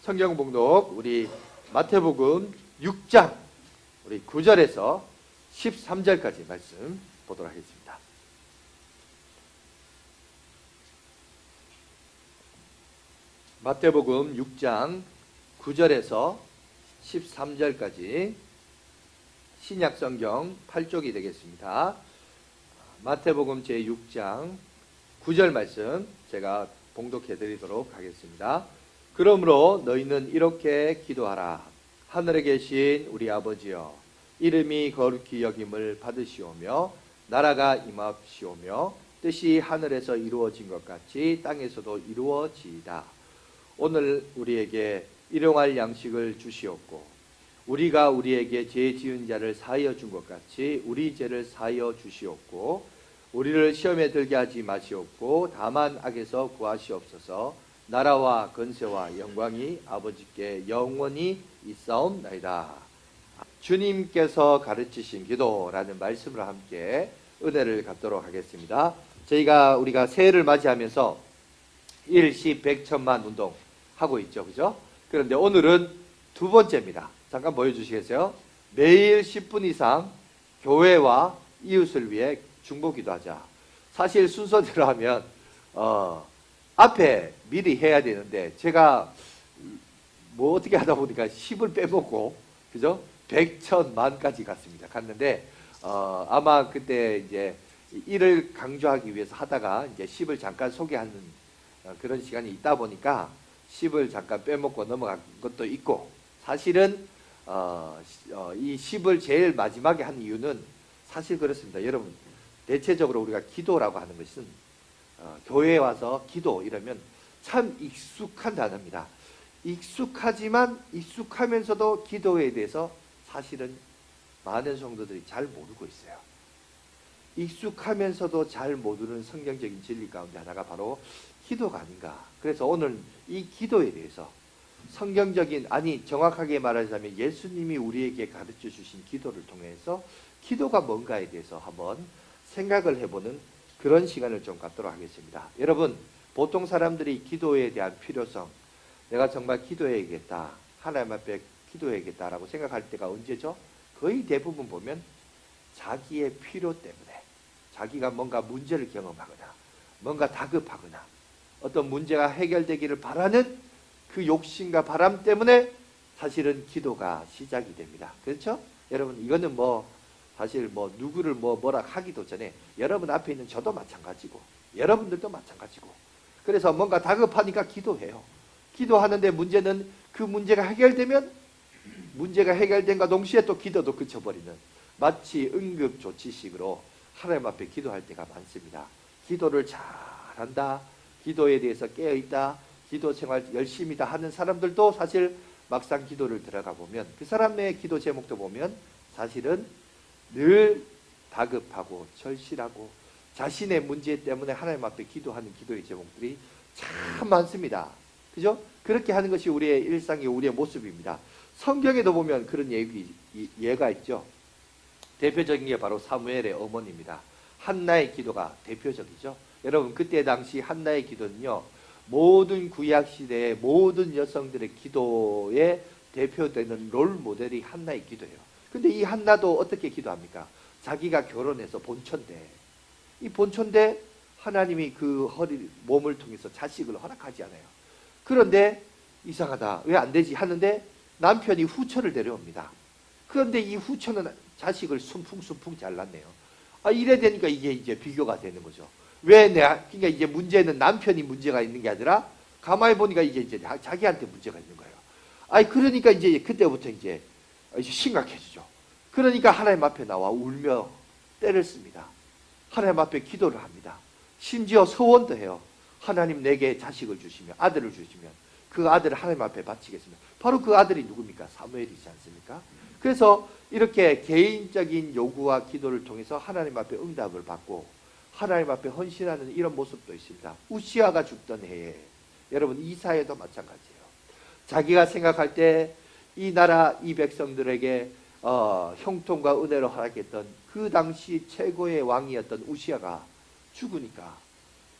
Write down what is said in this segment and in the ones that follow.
성경 봉독 우리 마태복음 6장 우리 9절에서 13절까지 말씀 보도록 하겠습니다. 마태복음 6장 9절에서 13절까지 신약성경 8쪽이 되겠습니다. 마태복음 제6장 9절 말씀 제가 봉독해 드리도록 하겠습니다. 그러므로 너희는 이렇게 기도하라. 하늘에 계신 우리 아버지여, 이름이 거룩히 여김을 받으시오며 나라가 임하시오며 뜻이 하늘에서 이루어진 것 같이 땅에서도 이루어지이다. 오늘 우리에게 일용할 양식을 주시옵고 우리가 우리에게 죄 지은 자를 사하여 준 것 같이 우리 죄를 사하여 주시옵고 우리를 시험에 들게 하지 마시옵고 다만 악에서 구하시옵소서. 나라와 건세와 영광이 아버지께 영원히 있사옵나이다. 주님께서 가르치신 기도라는 말씀으로 함께 은혜를 갖도록 하겠습니다. 우리가 새해를 맞이하면서 일시 백천만 운동 하고 있죠, 그죠? 그런데 오늘은 두 번째입니다. 잠깐 보여주시겠어요? 매일 10분 이상 교회와 이웃을 위해 중보기도하자. 사실 순서대로 하면 앞에 미리 해야 되는데 제가 뭐 어떻게 하다 보니까 10을 빼먹고, 그죠? 100, 1000, 만까지 갔는데 아마 그때 이제 일을 강조하기 위해서 하다가 이제 10을 잠깐 소개하는 그런 시간이 있다 보니까 10을 잠깐 빼먹고 넘어간 것도 있고, 사실은 이 10을 제일 마지막에 한 이유는 사실 그렇습니다. 여러분, 대체적으로 우리가 기도라고 하는 것은 교회에 와서 기도 이러면 참 익숙한 단어입니다. 익숙하지만 익숙하면서도 기도에 대해서 사실은 많은 성도들이 잘 모르고 있어요. 익숙하면서도 잘 모르는 성경적인 진리 가운데 하나가 바로 기도가 아닌가. 그래서 오늘 이 기도에 대해서 성경적인, 아니 정확하게 말하자면 예수님이 우리에게 가르쳐 주신 기도를 통해서 기도가 뭔가에 대해서 한번 생각을 해보는 그런 시간을 좀 갖도록 하겠습니다. 여러분, 보통 사람들이 기도에 대한 필요성, 내가 정말 기도해야겠다, 하나님 앞에 기도해야겠다라고 생각할 때가 언제죠? 거의 대부분 보면 자기의 필요 때문에, 자기가 뭔가 문제를 경험하거나 뭔가 다급하거나 어떤 문제가 해결되기를 바라는 그 욕심과 바람 때문에 사실은 기도가 시작이 됩니다. 그렇죠? 여러분, 이거는 사실 누구를 뭐라 하기도 전에 여러분 앞에 있는 저도 마찬가지고 여러분들도 마찬가지고, 그래서 뭔가 다급하니까 기도해요. 기도하는데 문제는 그 문제가 해결되면 문제가 해결된과 동시에 또 기도도 그쳐버리는, 마치 응급조치식으로 하나님 앞에 기도할 때가 많습니다. 기도를 잘한다, 기도에 대해서 깨어있다, 기도 생활 열심히다 하는 사람들도 사실 막상 기도를 들어가 보면 그 사람의 기도 제목도 보면 사실은 늘 다급하고 절실하고 자신의 문제 때문에 하나님 앞에 기도하는 기도의 제목들이 참 많습니다. 그죠? 그렇게 하는 것이 우리의 일상의 우리의 모습입니다. 성경에도 보면 그런 예가 있죠. 대표적인 게 바로 사무엘의 어머니입니다. 한나의 기도가 대표적이죠. 여러분, 그때 당시 한나의 기도는요, 모든 구약시대의 모든 여성들의 기도에 대표되는 롤 모델이 한나의 기도예요. 근데 이 한나도 어떻게 기도합니까? 자기가 결혼해서 본처인데, 이 본처인데 하나님이 그 몸을 통해서 자식을 허락하지 않아요. 그런데 이상하다, 왜 안 되지 하는데 남편이 후처를 데려옵니다. 그런데 이 후처는 자식을 숨풍숨풍 잘 낳네요. 이래 되니까 이게 이제 비교가 되는 거죠. 그러니까 이제 문제는 남편이 문제가 있는 게 아니라 가만히 보니까 이게 이제 자기한테 문제가 있는 거예요. 그러니까 이제 그때부터 이제 심각해지죠. 그러니까 하나님 앞에 나와 울며 때를 씁니다. 하나님 앞에 기도를 합니다. 심지어 서원도 해요. 하나님, 내게 자식을 주시면, 아들을 주시면 그 아들을 하나님 앞에 바치겠습니다. 바로 그 아들이 누굽니까? 사무엘이지 않습니까? 그래서 이렇게 개인적인 요구와 기도를 통해서 하나님 앞에 응답을 받고 하나님 앞에 헌신하는 이런 모습도 있습니다. 우시아가 죽던 해에, 여러분, 이사야도 마찬가지예요. 자기가 생각할 때 이 나라, 이 백성들에게 형통과 은혜로 허락했던 그 당시 최고의 왕이었던 우시아가 죽으니까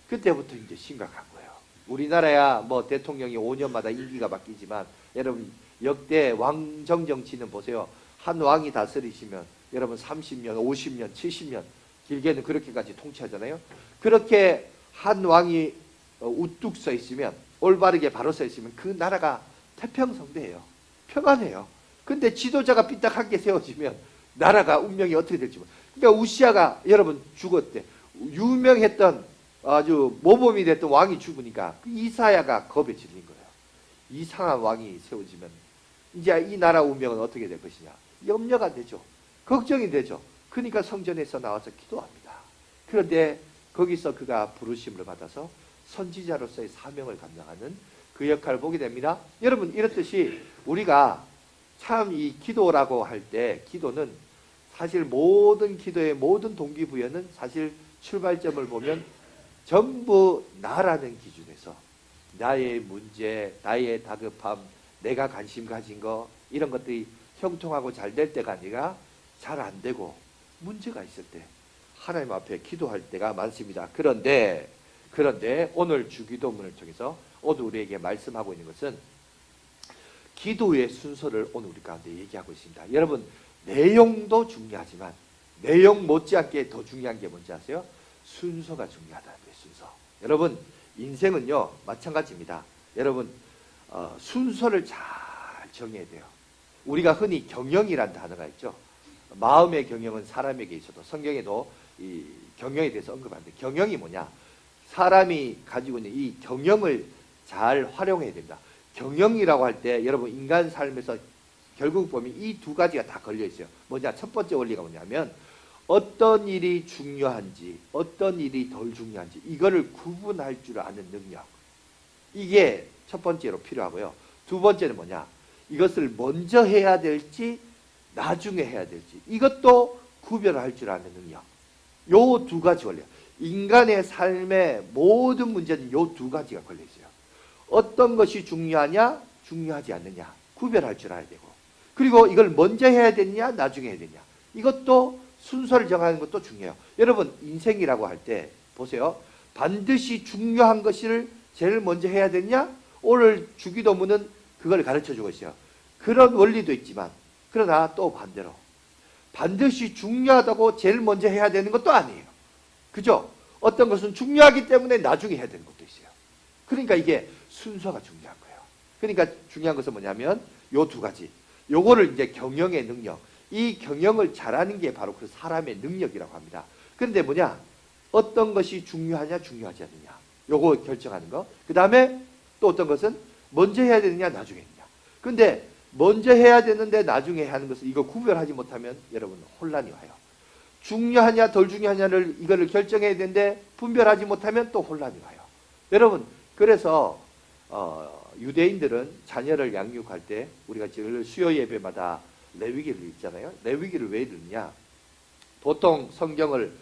그때부터 이제 심각한 거예요. 우리나라야 뭐 대통령이 5년마다 임기가 바뀌지만 여러분 역대 왕정 정치는 보세요. 한 왕이 다스리시면 여러분 30년, 50년, 70년 길게는 그렇게까지 통치하잖아요. 그렇게 한 왕이 우뚝 서 있으면 올바르게 바로 서 있으면 그 나라가 태평성대예요. 평안해요. 근데 지도자가 삐딱하게 세워지면 나라가 운명이 어떻게 될지 몰라요. 그러니까 우시아가 여러분 죽었대. 유명했던 아주 모범이 됐던 왕이 죽으니까 이사야가 겁에 질린 거예요. 이상한 왕이 세워지면 이제 이 나라 운명은 어떻게 될 것이냐. 염려가 되죠. 걱정이 되죠. 그러니까 성전에서 나와서 기도합니다. 그런데 거기서 그가 부르심을 받아서 선지자로서의 사명을 감당하는 그 역할을 보게 됩니다. 여러분 이렇듯이 우리가 참 이 기도라고 할 때 기도는 사실 모든 기도의 모든 동기부여는 사실 출발점을 보면 전부 나라는 기준에서 나의 문제, 나의 다급함, 내가 관심 가진 거 이런 것들이 형통하고 잘 될 때가 아니라 잘 안 되고 문제가 있을 때 하나님 앞에 기도할 때가 많습니다. 그런데 오늘 주기도문을 통해서 오늘 우리에게 말씀하고 있는 것은 기도의 순서를 오늘 우리 가운데 얘기하고 있습니다. 여러분 내용도 중요하지만 내용 못지않게 더 중요한 게 뭔지 아세요? 순서가 중요하다는 거예요. 순서. 여러분 인생은요 마찬가지입니다. 여러분 순서를 잘 정해야 돼요. 우리가 흔히 경영이라는 단어가 있죠. 마음의 경영은 사람에게 있어도 성경에도 이 경영에 대해서 언급하는데 경영이 뭐냐? 사람이 가지고 있는 이 경영을 잘 활용해야 됩니다. 경영이라고 할 때 여러분 인간 삶에서 결국 보면 이 두 가지가 다 걸려 있어요. 뭐냐? 첫 번째 원리가 뭐냐면 어떤 일이 중요한지 어떤 일이 덜 중요한지 이거를 구분할 줄 아는 능력. 이게 첫 번째로 필요하고요. 두 번째는 뭐냐? 이것을 먼저 해야 될지 나중에 해야 될지 이것도 구별할 줄 아는 능력. 요 두 가지 원리. 인간의 삶의 모든 문제는 요 두 가지가 걸려 있어요. 어떤 것이 중요하냐, 중요하지 않느냐 구별할 줄 알아야 되고, 그리고 이걸 먼저 해야 되냐, 나중에 해야 되냐 이것도 순서를 정하는 것도 중요해요. 여러분 인생이라고 할 때 보세요. 반드시 중요한 것을 제일 먼저 해야 되냐? 오늘 주기도문은 그걸 가르쳐주고 있어요. 그런 원리도 있지만 그러나 또 반대로 반드시 중요하다고 제일 먼저 해야 되는 것도 아니에요. 그죠? 어떤 것은 중요하기 때문에 나중에 해야 되는 것도 있어요. 그러니까 이게 순서가 중요한 거예요. 그러니까 중요한 것은 뭐냐면 요 두 가지. 요거를 이제 경영의 능력. 이 경영을 잘하는 게 바로 그 사람의 능력이라고 합니다. 그런데 뭐냐? 어떤 것이 중요하냐, 중요하지 않느냐. 요거 결정하는 거. 그 다음에 또 어떤 것은 먼저 해야 되느냐, 나중에 했느냐. 근데 먼저 해야 되는데 나중에 하는 것을 이거 구별하지 못하면 여러분 혼란이 와요. 중요하냐, 덜 중요하냐를 이거를 결정해야 되는데 분별하지 못하면 또 혼란이 와요. 여러분 그래서 유대인들은 자녀를 양육할 때 우리가 지금 수요 예배마다 레위기를 읽잖아요. 레위기를 왜 읽느냐? 보통 성경을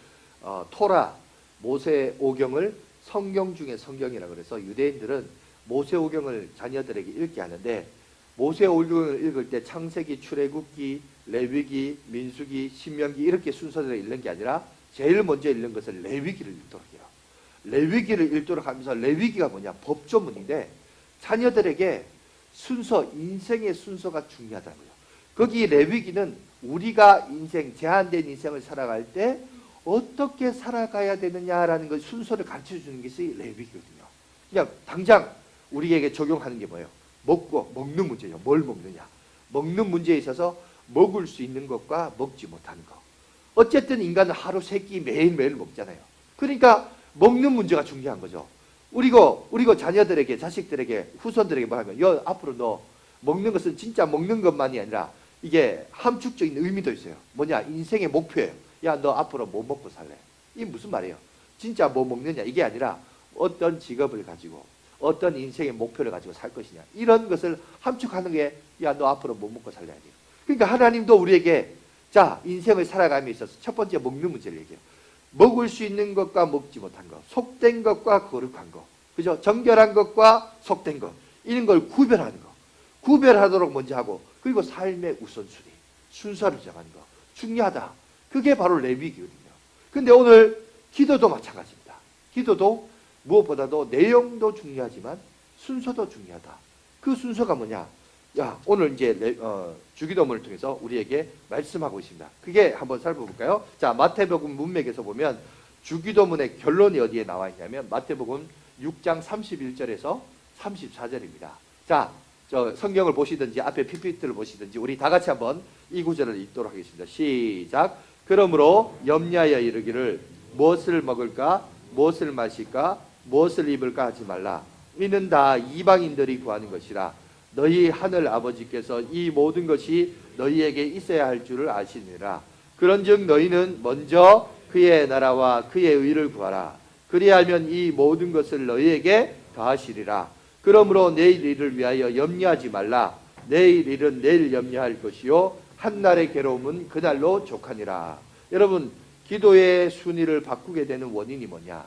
토라, 모세오경을 성경 중에 성경이라고 그래서 유대인들은 모세오경을 자녀들에게 읽게 하는데 모세오경을 읽을 때 창세기, 출애굽기, 레위기, 민수기, 신명기 이렇게 순서대로 읽는 게 아니라 제일 먼저 읽는 것을 레위기를 읽도록 해요. 레위기를 읽도록 하면서 레위기가 뭐냐? 법조문인데 자녀들에게 순서, 인생의 순서가 중요하다고요. 거기 레위기는 우리가 인생, 제한된 인생을 살아갈 때 어떻게 살아가야 되느냐라는 걸 순서를 가르쳐주는 것이 레위기거든요. 그냥 당장 우리에게 적용하는 게 뭐예요? 먹는 문제죠. 뭘 먹느냐. 먹는 문제에 있어서 먹을 수 있는 것과 먹지 못하는 것. 어쨌든 인간은 하루 세 끼 매일매일 먹잖아요. 그러니까 먹는 문제가 중요한 거죠. 우리고 자녀들에게, 자식들에게, 후손들에게 말하면 앞으로 너 먹는 것은 진짜 먹는 것만이 아니라 이게 함축적인 의미도 있어요. 뭐냐? 인생의 목표예요. 야, 너 앞으로 뭐 먹고 살래? 이게 무슨 말이에요? 진짜 뭐 먹느냐? 이게 아니라 어떤 직업을 가지고 어떤 인생의 목표를 가지고 살 것이냐. 이런 것을 함축하는 게 야, 너 앞으로 뭐 먹고 살래? 아니에요. 그러니까 하나님도 우리에게 자, 인생을 살아감에 있어서 첫 번째 먹는 문제를 얘기해요. 먹을 수 있는 것과 먹지 못한 것, 속된 것과 거룩한 것, 그죠? 정결한 것과 속된 것, 이런 걸 구별하는 것, 구별하도록 먼저 하고, 그리고 삶의 우선순위, 순서를 정하는 것, 중요하다. 그게 바로 레위기거든요. 근데 오늘 기도도 마찬가지입니다. 기도도 무엇보다도 내용도 중요하지만 순서도 중요하다. 그 순서가 뭐냐? 야, 오늘 이제 주기도문을 통해서 우리에게 말씀하고 있습니다. 그게 한번 살펴볼까요? 자, 마태복음 문맥에서 보면 주기도문의 결론이 어디에 나와 있냐면 마태복음 6장 31절에서 34절입니다. 자, 저 성경을 보시든지 앞에 PPT를 보시든지 우리 다 같이 한번 이 구절을 읽도록 하겠습니다. 시작. 그러므로 염려하여 이르기를 무엇을 먹을까, 무엇을 마실까, 무엇을 입을까 하지 말라. 이는 다 이방인들이 구하는 것이라. 너희 하늘 아버지께서 이 모든 것이 너희에게 있어야 할 줄을 아시니라. 그런즉 너희는 먼저 그의 나라와 그의 의를 구하라. 그리하면 이 모든 것을 너희에게 더하시리라. 그러므로 내일 일을 위하여 염려하지 말라. 내일 일은 내일 염려할 것이요 한날의 괴로움은 그날로 족하니라. 여러분, 기도의 순위를 바꾸게 되는 원인이 뭐냐?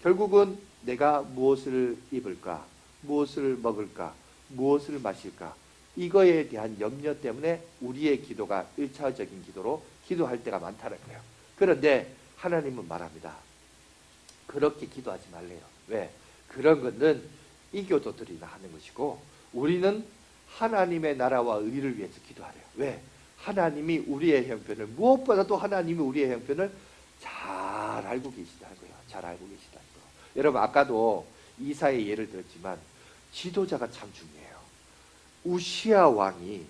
결국은 내가 무엇을 입을까, 무엇을 먹을까, 무엇을 마실까, 이거에 대한 염려 때문에 우리의 기도가 1차적인 기도로 기도할 때가 많다는 거예요. 그런데 하나님은 말합니다. 그렇게 기도하지 말래요. 왜? 그런 것은 이교도들이나 하는 것이고 우리는 하나님의 나라와 의를 위해서 기도하래요. 왜? 하나님이 우리의 형편을, 무엇보다도 하나님이 우리의 형편을 잘 알고 계시다고요. 잘 알고 계시다고요. 여러분, 아까도 이사의 예를 들었지만 지도자가 참 중요해요. 우시아 왕이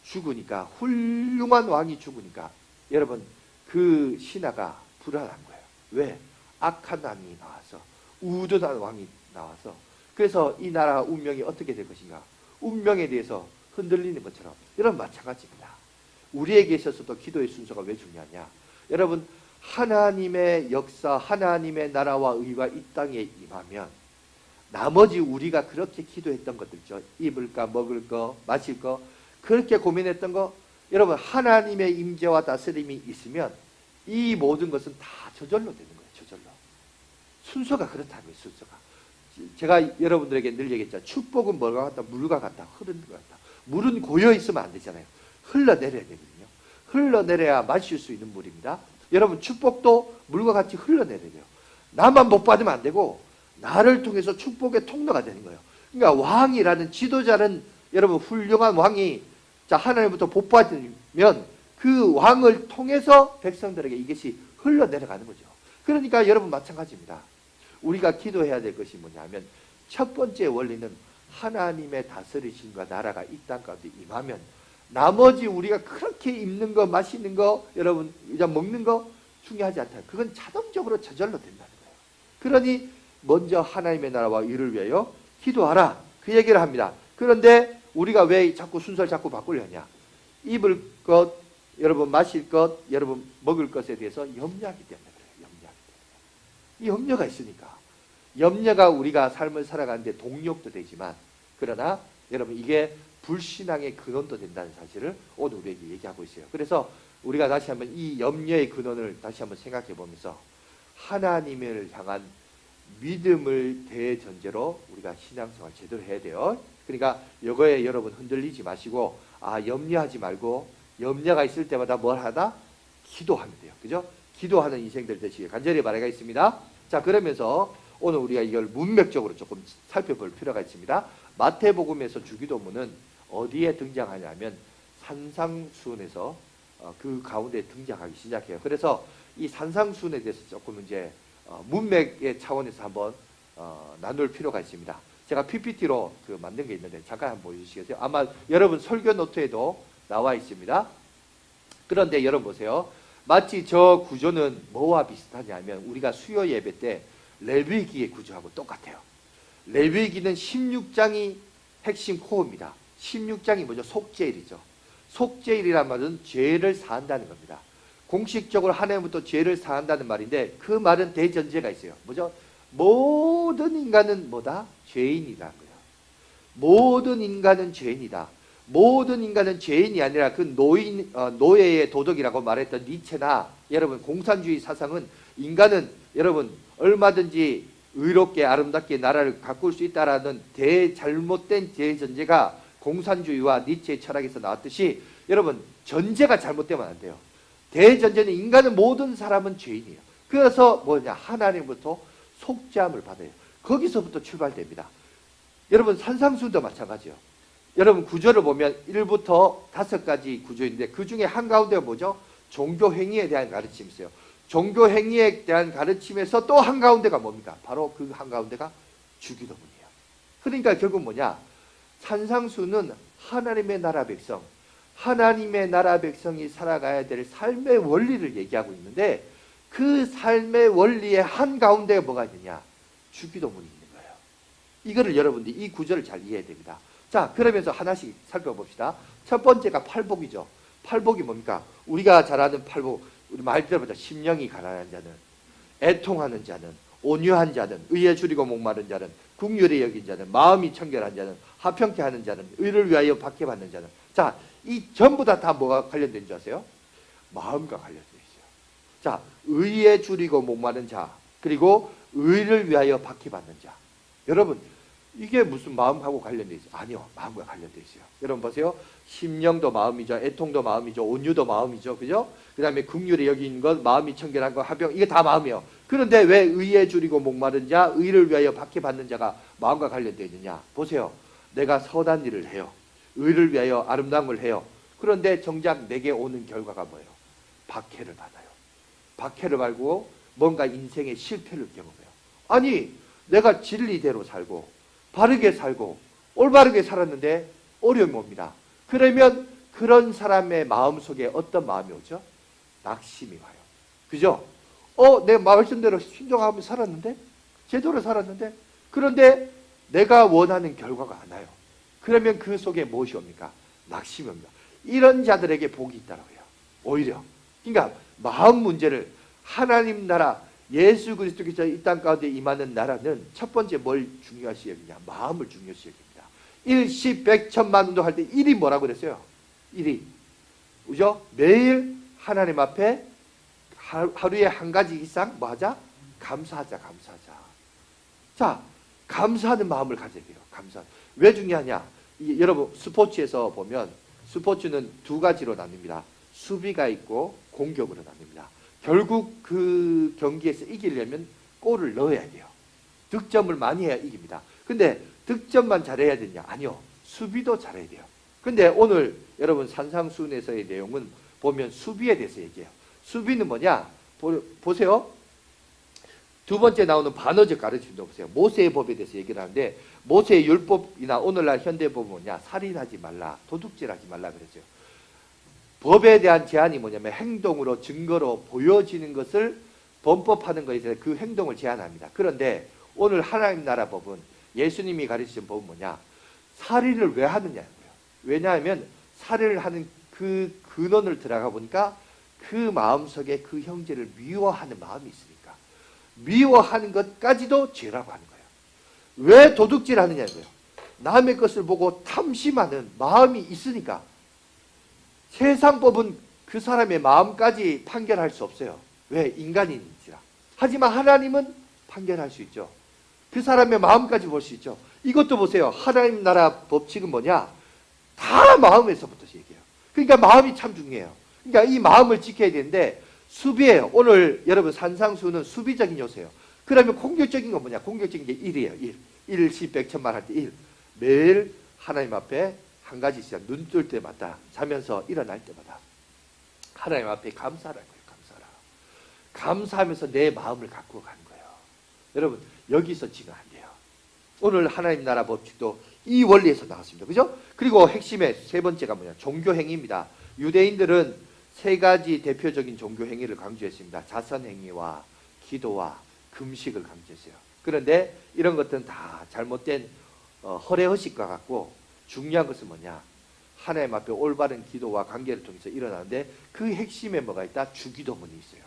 죽으니까, 훌륭한 왕이 죽으니까 여러분, 그 신하가 불안한 거예요. 왜? 악한 왕이 나와서, 우둔한 왕이 나와서, 그래서 이 나라 운명이 어떻게 될 것인가, 운명에 대해서 흔들리는 것처럼 여러분 마찬가지입니다. 우리에게 있어서도 기도의 순서가 왜 중요하냐? 여러분, 하나님의 역사, 하나님의 나라와 의가 이 땅에 임하면 나머지 우리가 그렇게 기도했던 것들죠. 입을 거, 먹을 거, 마실 거, 그렇게 고민했던 거, 여러분 하나님의 임재와 다스림이 있으면 이 모든 것은 다 저절로 되는 거예요. 저절로. 순서가 그렇다고요. 순서가. 제가 여러분들에게 늘 얘기했죠. 축복은 뭐가 같다? 물과 같다. 흐르는 것 같다. 물은 고여 있으면 안 되잖아요. 흘러내려야 되거든요. 흘러내려야 마실 수 있는 물입니다. 여러분, 축복도 물과 같이 흘러내려야 돼요. 나만 못 받으면 안 되고 나를 통해서 축복의 통로가 되는 거예요. 그러니까 왕이라는, 지도자는 여러분 훌륭한 왕이 자 하나님부터 복 받으면 그 왕을 통해서 백성들에게 이것이 흘러내려가는 거죠. 그러니까 여러분 마찬가지입니다. 우리가 기도해야 될 것이 뭐냐면 첫 번째 원리는 하나님의 다스리심과 나라가 이 땅 가운데 임하면 나머지 우리가 그렇게 입는 거, 마시는 거, 여러분 이제 먹는 거 중요하지 않다. 그건 자동적으로 저절로 된다는 거예요. 그러니 먼저 하나님의 나라와 의를 위하여 기도하라. 그 얘기를 합니다. 그런데 우리가 왜 자꾸 순서를 자꾸 바꾸려 하냐? 입을 것, 여러분 마실 것, 여러분 먹을 것에 대해서 염려하기 때문에 그래요. 염려하기 때문에. 이 염려가 있으니까. 염려가 우리가 삶을 살아가는데 동력도 되지만, 그러나 여러분 이게 불신앙의 근원도 된다는 사실을 오늘 우리에게 얘기하고 있어요. 그래서 우리가 다시 한번 이 염려의 근원을 다시 한번 생각해 보면서 하나님을 향한 믿음을 대전제로 우리가 신앙생활 제대로 해야 돼요. 그러니까 이거에 여러분 흔들리지 마시고, 염려하지 말고, 염려가 있을 때마다 뭘 하다? 기도하면 돼요. 그죠? 기도하는 인생들 되시길 간절히 바라겠습니다. 자, 그러면서 오늘 우리가 이걸 문맥적으로 조금 살펴볼 필요가 있습니다. 마태복음에서 주기도문은 어디에 등장하냐면 산상수훈에서 그 가운데 등장하기 시작해요. 그래서 이 산상수훈에 대해서 조금 이제 문맥의 차원에서 한번 나눌 필요가 있습니다. 제가 PPT로 만든 게 있는데 잠깐 한번 보여주시겠어요? 아마 여러분 설교 노트에도 나와 있습니다. 그런데 여러분 보세요. 마치 저 구조는 뭐와 비슷하냐면 우리가 수요 예배 때 레위기의 구조하고 똑같아요. 레위기는 16장이 핵심 코어입니다. 16장이 뭐죠? 속죄일이죠. 속죄일이란 말은 죄를 사한다는 겁니다. 공식적으로 하나님부터 죄를 사한다는 말인데 그 말은 대전제가 있어요. 뭐죠? 모든 인간은 뭐다? 죄인이라는 거예요. 모든 인간은 죄인이다. 모든 인간은 죄인이 아니라 그 노예의 도덕이라고 말했던 니체나 여러분 공산주의 사상은 인간은 여러분 얼마든지 의롭게 아름답게 나라를 가꿀 수 있다라는 대잘못된 대전제가 공산주의와 니체의 철학에서 나왔듯이 여러분 전제가 잘못되면 안 돼요. 대전제는 인간은 모든 사람은 죄인이에요. 그래서 뭐냐? 하나님부터 속죄함을 받아요. 거기서부터 출발됩니다. 여러분 산상수도 마찬가지요. 여러분 구조를 보면 1부터 5가지 구조인데 그 중에 한가운데가 뭐죠? 종교행위에 대한 가르침이 있어요. 종교행위에 대한 가르침에서 또 한가운데가 뭡니까? 바로 그 한가운데가 주기도문이에요. 그러니까 결국 뭐냐? 산상수는 하나님의 나라 백성, 하나님의 나라 백성이 살아가야 될 삶의 원리를 얘기하고 있는데 그 삶의 원리의 한가운데에 뭐가 있느냐? 주기도문이 있는 거예요. 이거를 여러분들이 이 구절을 잘 이해해야 됩니다. 자, 그러면서 하나씩 살펴봅시다. 첫 번째가 팔복이죠. 팔복이 뭡니까? 우리가 잘 아는 팔복, 우리 말 들어보자. 심령이 가난한 자는, 애통하는 자는, 온유한 자는, 의에 줄이고 목마른 자는, 국률에 여긴 자는, 마음이 청결한 자는, 화평케 하는 자는, 의를 위하여 박해받는 자는. 자, 이 전부 다 뭐가 관련된 줄 아세요? 마음과 관련되어 있어요. 자, 의에 줄이고 목마른 자, 그리고 의를 위하여 박해받는 자. 여러분, 이게 무슨 마음하고 관련되어 있어요? 아니요, 마음과 관련되어 있어요. 여러분 보세요. 심령도 마음이죠. 애통도 마음이죠. 온유도 마음이죠. 그죠? 그 다음에 긍휼에 여긴 것, 마음이 청결한 것, 화평, 이게 다 마음이에요. 그런데 왜 의에 줄이고 목마른 자, 의를 위하여 박해받는 자가 마음과 관련되어 있느냐? 보세요. 내가 선한 일을 해요. 의를 위하여 아름다운 걸 해요. 그런데 정작 내게 오는 결과가 뭐예요? 박해를 받아요. 박해를 받고 뭔가 인생의 실패를 경험해요. 아니, 내가 진리대로 살고 바르게 살고 올바르게 살았는데 어려움이 옵니다. 그러면 그런 사람의 마음속에 어떤 마음이 오죠? 낙심이 와요. 그죠? 내 말씀대로 순종하며 살았는데? 제대로 살았는데? 그런데 내가 원하는 결과가 안 와요. 그러면 그 속에 무엇이 옵니까? 낙심이 옵니다. 이런 자들에게 복이 있다고 해요. 오히려. 그러니까 마음 문제를 하나님 나라 예수 그리스도께서 이 땅 가운데 임하는 나라는 첫 번째 뭘 중요시 여기냐? 마음을 중요시 여깁니다. 1, 10, 100, 1000만 운동 할 때 1이 뭐라고 그랬어요? 1이. 그죠? 매일 하나님 앞에 하루에 한 가지 이상 뭐 하자? 감사하자, 감사하자. 자, 감사하는 마음을 가져야 돼요. 감사. 왜 중요하냐? 여러분 스포츠에서 보면 스포츠는 두 가지로 나뉩니다. 수비가 있고 공격으로 나뉩니다. 결국 그 경기에서 이기려면 골을 넣어야 돼요. 득점을 많이 해야 이깁니다. 근데 득점만 잘해야 되냐? 아니요. 수비도 잘해야 돼요. 근데 오늘 여러분 산상수훈에서의 내용은 보면 수비에 대해서 얘기해요. 수비는 뭐냐? 보세요. 두 번째 나오는 반어적 가르침도 보세요. 모세의 법에 대해서 얘기를 하는데 모세의 율법이나 오늘날 현대법은 뭐냐? 살인하지 말라, 도둑질하지 말라 그랬어요. 법에 대한 제한이 뭐냐면 행동으로 증거로 보여지는 것을 범법하는 것에 대해서 그 행동을 제한합니다. 그런데 오늘 하나님 나라 법은 예수님이 가르치신 법은 뭐냐? 살인을 왜 하느냐고요. 왜냐하면 살인을 하는 그 근원을 들어가 보니까 그 마음속에 그 형제를 미워하는 마음이 있으니까 미워하는 것까지도 죄라고 하는 거예요. 왜 도둑질 하느냐고요. 남의 것을 보고 탐심하는 마음이 있으니까. 세상법은 그 사람의 마음까지 판결할 수 없어요. 왜? 인간인지라. 하지만 하나님은 판결할 수 있죠. 그 사람의 마음까지 볼 수 있죠. 이것도 보세요. 하나님 나라 법칙은 뭐냐? 다 마음에서부터 얘기해요. 그러니까 마음이 참 중요해요. 그러니까 이 마음을 지켜야 되는데 수비예요. 오늘 여러분 산상수는 수비적인 요소예요. 그러면 공격적인 건 뭐냐? 공격적인 게 1이에요. 1, 10, 100, 1000만 할 때 1. 매일 하나님 앞에 한 가지 시간 눈 뜰 때마다 자면서 일어날 때마다 하나님 앞에 감사하라는 거예요. 감사하라. 감사하면서 내 마음을 갖고 가는 거예요. 여러분 여기서 지금 안 돼요. 오늘 하나님 나라 법칙도 이 원리에서 나왔습니다. 그죠? 그리고 핵심의 세 번째가 뭐냐? 종교행위입니다. 유대인들은 세 가지 대표적인 종교행위를 강조했습니다. 자선행위와 기도와 금식을 강조했어요. 그런데 이런 것들은 다 잘못된 허례허식과 같고 중요한 것은 뭐냐? 하나님 앞에 올바른 기도와 관계를 통해서 일어나는데 그 핵심에 뭐가 있다? 주기도문이 있어요.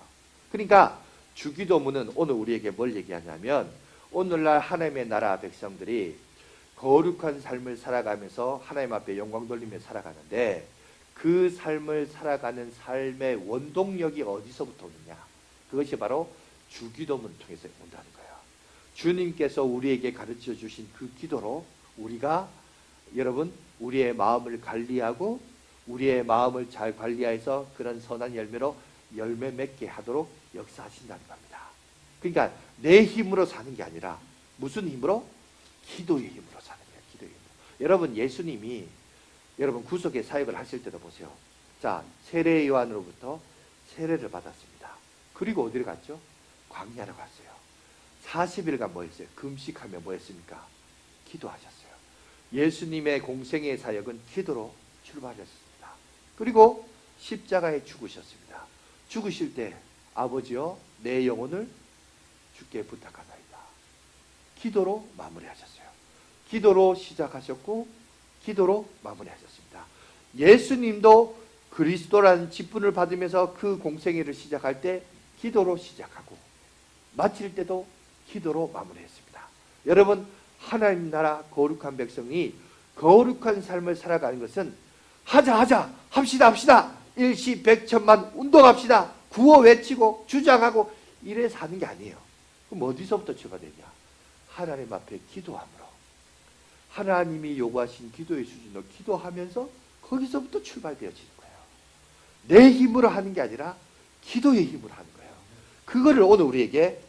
그러니까 주기도문은 오늘 우리에게 뭘 얘기하냐면 오늘날 하나님의 나라 백성들이 거룩한 삶을 살아가면서 하나님 앞에 영광 돌리며 살아가는데 그 삶을 살아가는 삶의 원동력이 어디서부터 오느냐? 그것이 바로 주기도문을 통해서 온다는 거예요. 주님께서 우리에게 가르쳐 주신 그 기도로 우리가 여러분 우리의 마음을 관리하고 우리의 마음을 잘 관리해서 그런 선한 열매로 열매 맺게 하도록 역사하신다는 겁니다. 그러니까 내 힘으로 사는 게 아니라 무슨 힘으로? 기도의 힘으로 사는 거예요. 기도의 힘으로. 여러분 예수님이 여러분 구속의 사역을 하실 때도 보세요. 자, 세례 요한으로부터 세례를 받았습니다. 그리고 어디를 갔죠? 광야로 갔어요. 40일간 뭐 했어요? 금식하며 뭐 했습니까? 기도하셨어요. 예수님의 공생의 사역은 기도로 출발했습니다. 그리고 십자가에 죽으셨습니다. 죽으실 때 아버지여 내 영혼을 주께 부탁하나이다. 기도로 마무리하셨어요. 기도로 시작하셨고 기도로 마무리하셨습니다. 예수님도 그리스도라는 직분을 받으면서 그 공생애를 시작할 때 기도로 시작하고 마칠 때도 기도로 마무리했습니다. 여러분 하나님 나라 거룩한 백성이 거룩한 삶을 살아가는 것은 하자 합시다 일시백천만 운동합시다 구호 외치고 주장하고 이래 사는 게 아니에요. 그럼 어디서부터 출발되냐? 하나님 앞에 기도함으로 하나님이 요구하신 기도의 수준으로 기도하면서 거기서부터 출발되어지는 거예요. 내 힘으로 하는 게 아니라 기도의 힘으로 하는 거예요. 그거를 오늘 우리에게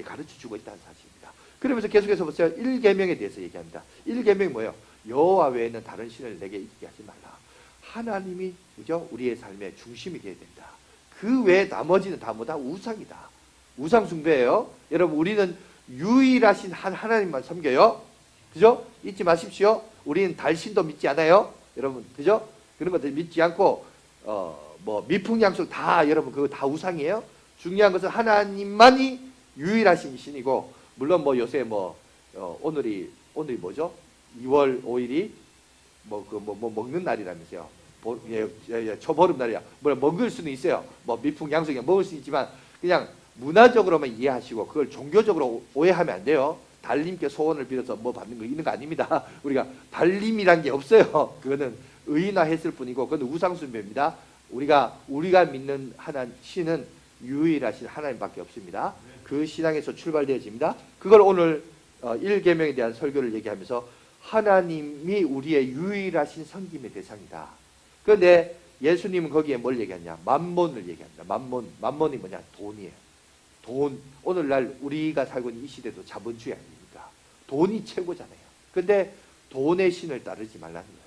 가르쳐주고 있다는 사실입니다. 그러면서 계속해서 보세요. 1계명에 대해서 얘기합니다. 1계명이 뭐예요? 여호와 외에는 다른 신을 내게 있게 하지 말라. 하나님이 그죠? 우리의 삶의 중심이 되어야 된다. 그 외에 나머지는 다 뭐다? 우상이다. 우상 숭배예요. 여러분 우리는 유일하신 한 하나님만 섬겨요. 그죠? 잊지 마십시오. 우리는 달신도 믿지 않아요. 여러분 그죠? 그런 것들 믿지 않고 뭐 미풍양속 다 여러분 그거 다 우상이에요. 중요한 것은 하나님만이 유일하신 신이고 물론 뭐 요새 오늘이 뭐죠? 2월 5일이 뭐 먹는 날이라면서요. 초보름 날이야. 뭐 먹을 수는 있어요. 뭐 미풍양속이 먹을 수 있지만 그냥 문화적으로만 이해하시고 그걸 종교적으로 오해하면 안 돼요. 달님께 소원을 빌어서 뭐 받는 거 있는 거 아닙니다. 우리가 달님이란 게 없어요. 그거는 의인화했을 뿐이고 그건 우상숭배입니다. 우리가 믿는 하나님 신은 유일하신 하나님밖에 없습니다. 그 신앙에서 출발되어집니다. 그걸 오늘 1계명에 대한 설교를 얘기하면서 하나님이 우리의 유일하신 섬김의 대상이다. 그런데 예수님은 거기에 뭘 얘기하냐? 만몬을 얘기합니다. 만몬이 뭐냐? 돈이에요. 돈. 오늘날 우리가 살고 있는 이 시대도 자본주의 아닙니까? 돈이 최고잖아요. 그런데 돈의 신을 따르지 말라는 거예요.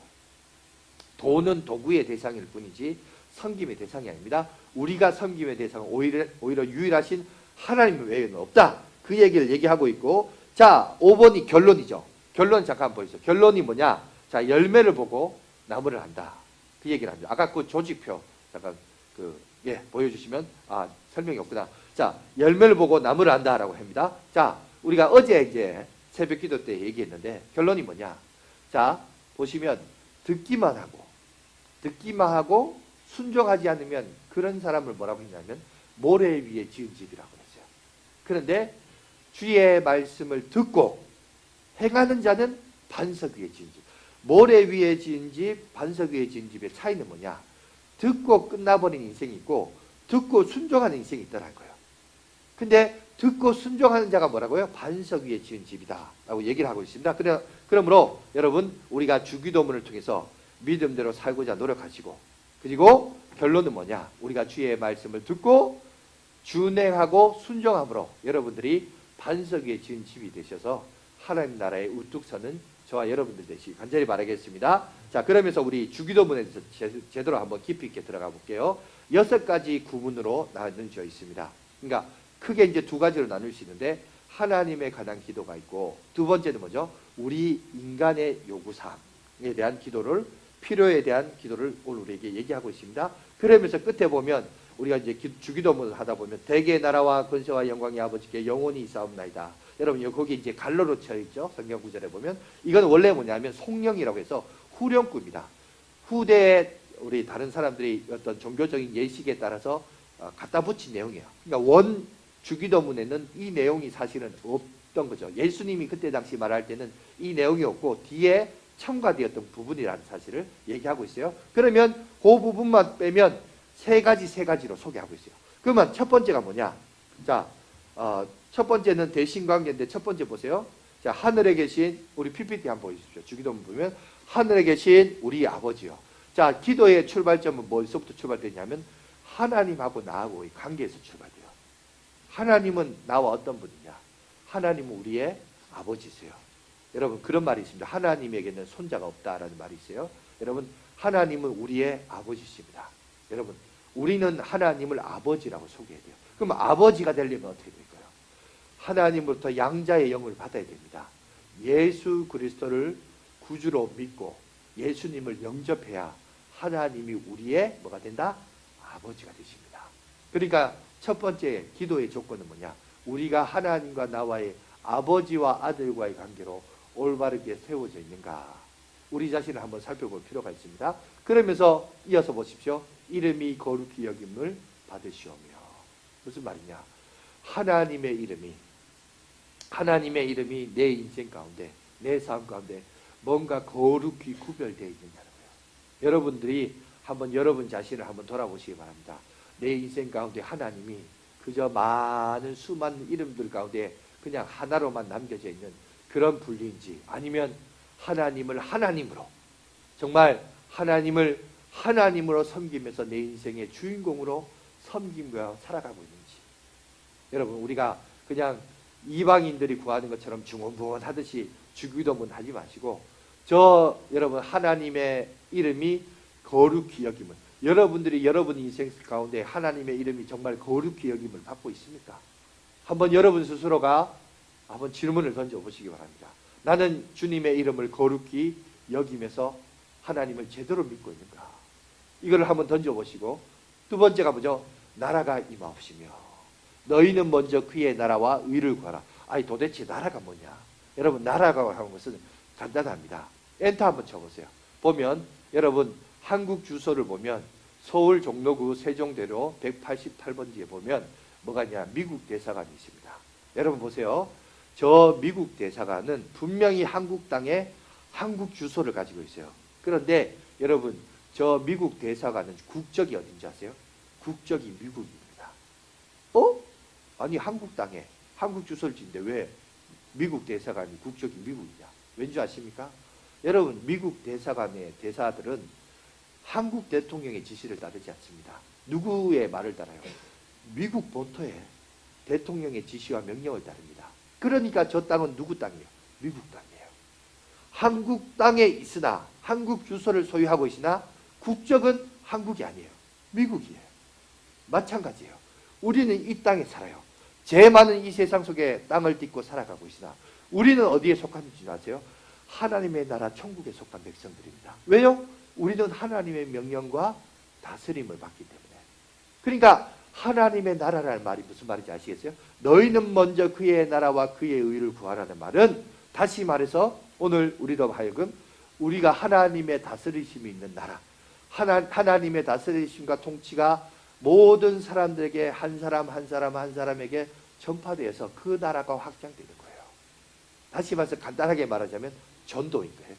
돈은 도구의 대상일 뿐이지 섬김의 대상이 아닙니다. 우리가 섬김의 대상은 오히려 유일하신 하나님 외에는 없다. 그 얘기를 얘기하고 있고 자 5번이 결론이죠. 결론 잠깐 보이세요. 결론이 뭐냐? 자 열매를 보고 나무를 안다. 그 얘기를 합니다. 아까 그 조직표 잠깐 보여주시면 설명이 없구나. 자 열매를 보고 나무를 안다라고 합니다. 자 우리가 어제 이제 새벽기도 때 얘기했는데 결론이 뭐냐? 자 보시면 듣기만 하고 순종하지 않으면 그런 사람을 뭐라고 했냐면 모래 위에 지은 집이라고 했어요. 그런데 주의 말씀을 듣고 행하는 자는 반석 위에 지은 집. 모래 위에 지은 집, 반석 위에 지은 집의 차이는 뭐냐? 듣고 끝나버린 인생이 있고 듣고 순종하는 인생이 있다는 거예요. 근데 듣고 순종하는 자가 뭐라고요? 반석 위에 지은 집이다 라고 얘기를 하고 있습니다. 그러므로 여러분 우리가 주기도문을 통해서 믿음대로 살고자 노력하시고 그리고 결론은 뭐냐? 우리가 주의 말씀을 듣고 준행하고 순종함으로 여러분들이 반석 위에 지은 집이 되셔서 하나님 나라에 우뚝 서는 저와 여러분들 되시기 간절히 바라겠습니다. 자 그러면서 우리 주기도문에 대해서 제대로 한번 깊이 있게 들어가 볼게요. 6가지 구문으로 나눠져 있습니다. 그러니까 크게 이제 2가지로 나눌 수 있는데 하나님에 관한 기도가 있고 두 번째는 뭐죠? 우리 인간의 요구사항에 대한 기도를 필요에 대한 기도를 오늘 우리에게 얘기하고 있습니다. 그러면서 끝에 보면 우리가 이제 주기도문을 하다 보면 대개 나라와 권세와 영광이 아버지께 영원히 있사옵나이다. 여러분 거기 이제 갈로로 쳐 있죠. 성경 구절에 보면 이건 원래 뭐냐면 송령이라고 해서 후렴구입니다. 후대에 우리 다른 사람들이 어떤 종교적인 예식에 따라서 갖다 붙인 내용이에요. 그러니까 원 주기도문에는 이 내용이 사실은 없던 거죠. 예수님이 그때 당시 말할 때는 이 내용이 없고 뒤에 첨가되었던 부분이라는 사실을 얘기하고 있어요. 그러면 그 부분만 빼면 세 가지로 소개하고 있어요. 그러면 첫 번째가 뭐냐? 자, 첫 번째는 대신관계인데 첫 번째 보세요. 자, 하늘에 계신 우리 PPT 한번 보여주십시오. 주기도문 보면 하늘에 계신 우리 아버지요. 자, 기도의 출발점은 뭐에서부터 출발되냐면 하나님하고 나하고의 관계에서 출발돼요. 하나님은 나와 어떤 분이냐? 하나님은 우리의 아버지세요. 여러분 그런 말이 있습니다. 하나님에게는 손자가 없다라는 말이 있어요. 여러분 하나님은 우리의 아버지십니다. 여러분 우리는 하나님을 아버지라고 소개해야 돼요. 그럼 아버지가 되려면 어떻게 될까요? 하나님으로부터 양자의 영을 받아야 됩니다. 예수 그리스도를 구주로 믿고 예수님을 영접해야 하나님이 우리의 뭐가 된다? 아버지가 되십니다. 그러니까 첫 번째 기도의 조건은 뭐냐? 우리가 하나님과 나와의 아버지와 아들과의 관계로 올바르게 세워져 있는가? 우리 자신을 한번 살펴볼 필요가 있습니다. 그러면서 이어서 보십시오. 이름이 거룩히 여김을 받으시오며. 무슨 말이냐? 하나님의 이름이 내 인생 가운데, 내 삶 가운데 뭔가 거룩히 구별되어 있느냐는 거예요. 여러분들이 한번 여러분 자신을 한번 돌아보시기 바랍니다. 내 인생 가운데 하나님이 그저 많은 수많은 이름들 가운데 그냥 하나로만 남겨져 있는 그런 분리인지, 아니면 하나님을 하나님으로, 정말 하나님을 하나님으로 섬기면서 내 인생의 주인공으로 섬김과 살아가고 있는지. 여러분 우리가 그냥 이방인들이 구하는 것처럼 중언부언하듯이 주기도문 하지 마시고, 여러분 하나님의 이름이 거룩히 여김을, 여러분들이 여러분 인생 가운데 하나님의 이름이 정말 거룩히 여김을 받고 있습니까? 한번 여러분 스스로가 한번 질문을 던져보시기 바랍니다. 나는 주님의 이름을 거룩히 여기면서 하나님을 제대로 믿고 있는가? 이걸 한번 던져보시고, 두 번째가 뭐죠? 나라가 임하옵시며 너희는 먼저 그의 나라와 의를 구하라. 아니 도대체 나라가 뭐냐? 여러분 나라가 하는 것은 간단합니다. 엔터 한번 쳐보세요. 보면 여러분 한국 주소를 보면 서울 종로구 세종대로 188번지에 보면 뭐가 있냐? 미국 대사관이 있습니다. 여러분 보세요. 저 미국 대사관은 분명히 한국 땅에 한국 주소를 가지고 있어요. 그런데 여러분 저 미국 대사관은 국적이 어딘지 아세요? 국적이 미국입니다. 아니 한국 땅에 한국 주소를 짓는데 왜 미국 대사관이 국적이 미국이냐? 왠지 아십니까? 여러분 미국 대사관의 대사들은 한국 대통령의 지시를 따르지 않습니다. 누구의 말을 따라요? 미국 본토의 대통령의 지시와 명령을 따릅니다. 그러니까 저 땅은 누구 땅이에요? 미국 땅이에요. 한국 땅에 있으나 한국 주소를 소유하고 있으나 국적은 한국이 아니에요. 미국이에요. 마찬가지예요. 우리는 이 땅에 살아요. 죄 많은 이 세상 속에 땅을 딛고 살아가고 있으나 우리는 어디에 속한지 아세요? 하나님의 나라 천국에 속한 백성들입니다. 왜요? 우리는 하나님의 명령과 다스림을 받기 때문에. 그러니까 하나님의 나라라는 말이 무슨 말인지 아시겠어요? 너희는 먼저 그의 나라와 그의 의를 구하라는 말은, 다시 말해서 오늘 우리로 하여금 우리가 하나님의 다스리심이 있는 나라, 하나님의 다스리심과 통치가 모든 사람들에게 한 사람 한 사람에게 전파되어서 그 나라가 확장되는 거예요. 다시 말해서 간단하게 말하자면 전도인 거예요.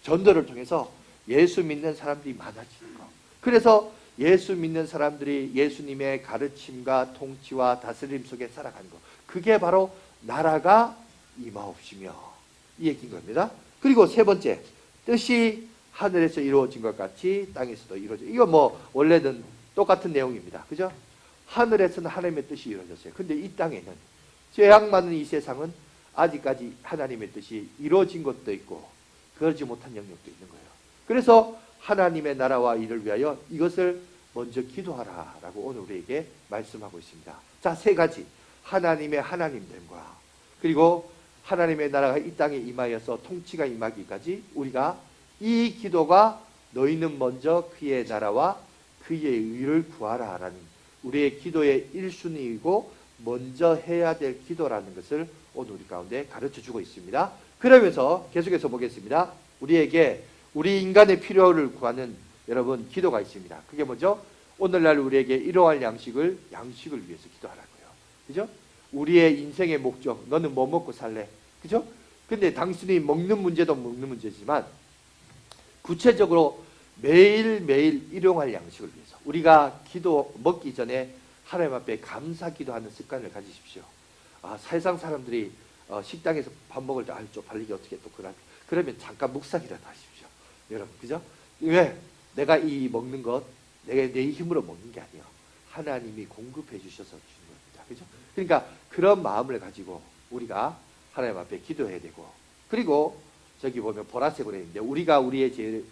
전도를 통해서 예수 믿는 사람들이 많아지는 거. 그래서 예수 믿는 사람들이 예수님의 가르침과 통치와 다스림 속에 살아가는 거. 그게 바로 나라가 임하옵시며 이 얘기인 겁니다. 그리고 세 번째, 뜻이 하늘에서 이루어진 것 같이 땅에서도 이루어져. 이거 뭐 원래는 똑같은 내용입니다. 그죠? 하늘에서는 하나님의 뜻이 이루어졌어요. 근데 이 땅에는, 죄악 많은 이 세상은 아직까지 하나님의 뜻이 이루어진 것도 있고 그러지 못한 영역도 있는 거예요. 그래서 하나님의 나라와 일을 위하여 이것을 먼저 기도하라라고 오늘 우리에게 말씀하고 있습니다. 자, 세 가지. 하나님의 하나님됨과, 그리고 하나님의 나라가 이 땅에 임하여서 통치가 임하기까지 우리가 이 기도가 너희는 먼저 그의 나라와 그의 의를 구하라라는 우리의 기도의 1순위이고 먼저 해야 될 기도라는 것을 오늘 우리 가운데 가르쳐주고 있습니다. 그러면서 계속해서 보겠습니다. 우리에게 우리 인간의 필요를 구하는 여러분 기도가 있습니다. 그게 뭐죠? 오늘날 우리에게 일용할 양식을 위해서 기도하라고요. 그죠? 우리의 인생의 목적, 너는 뭐 먹고 살래? 그죠? 근데 당신이 먹는 문제도 먹는 문제지만 구체적으로 매일매일 일용할 양식을 위해서 우리가 먹기 전에 하나님 앞에 감사 기도하는 습관을 가지십시오. 세상 사람들이 식당에서 밥 먹을 때 쪽팔리게 어떻게 또 그러면 잠깐 묵상이라도 하십시오. 여러분, 그죠? 왜? 내가 이 먹는 것 내 힘으로 먹는 게 아니에요. 하나님이 공급해 주셔서 주는 겁니다. 그죠? 그러니까 그런 마음을 가지고 우리가 하나님 앞에 기도해야 되고, 그리고 저기 보면 보라색으로 했는데 우리가 우리에게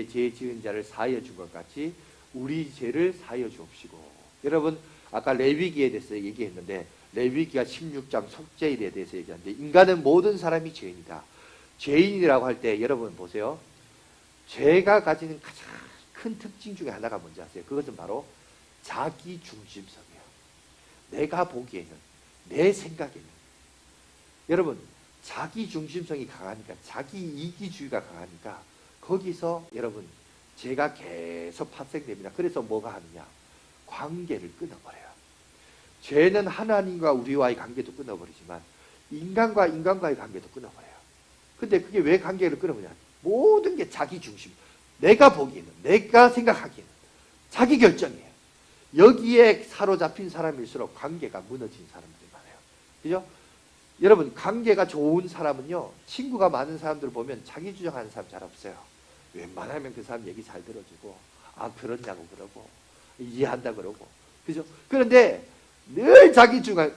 죄 지은 자를 사하여 준 것 같이 우리 죄를 사하여 주옵시고. 여러분 아까 레위기에 대해서 얘기했는데 레위기가 16장 속죄일에 대해서 얘기하는데 인간은 모든 사람이 죄인이다. 죄인이라고 할 때 여러분 보세요. 죄가 가지는 가장 큰 특징 중에 하나가 뭔지 아세요? 그것은 바로 자기 중심성이에요. 내가 보기에는, 내 생각에는. 여러분 자기 중심성이 강하니까, 자기 이기주의가 강하니까 거기서 여러분 죄가 계속 phát 생됩니다. 그래서 뭐가 하느냐? 관계를 끊어버려요. 죄는 하나님과 우리와의 관계도 끊어버리지만 인간과 인간과의 관계도 끊어버려요. 근데 그게 왜 관계를 끊어버리냐? 모든 게 자기 중심. 내가 보기에는, 내가 생각하기에는 자기 결정이에요. 여기에 사로잡힌 사람일수록 관계가 무너진 사람들이 많아요. 그죠? 여러분 관계가 좋은 사람은요, 친구가 많은 사람들 보면 자기 주장하는 사람 잘 없어요. 웬만하면 그 사람 얘기 잘 들어주고, 아 그러냐고 그러고 이해한다 그러고, 그죠? 그런데 늘 자기 주장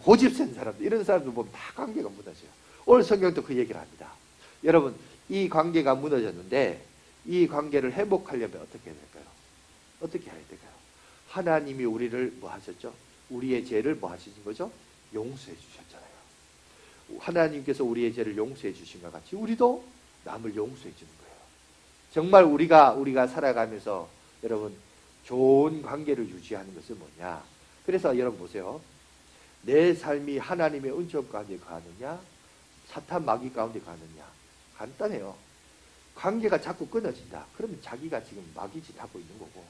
고집 센 사람들, 이런 사람들 보면 다 관계가 무너져요. 오늘 성경도 그 얘기를 합니다. 여러분 이 관계가 무너졌는데 이 관계를 회복하려면 어떻게 해야 될까요? 어떻게 해야 될까요? 하나님이 우리를 뭐 하셨죠? 우리의 죄를 뭐 하신 거죠? 용서해 주셨잖아요. 하나님께서 우리의 죄를 용서해 주신 것 같이 우리도 남을 용서해 주는 거예요. 정말 우리가 살아가면서 여러분 좋은 관계를 유지하는 것은 뭐냐? 그래서 여러분 보세요. 내 삶이 하나님의 은총 가운데 가느냐, 사탄 마귀 가운데 가느냐? 간단해요. 관계가 자꾸 끊어진다. 그러면 자기가 지금 마귀짓 하고 있는 거고,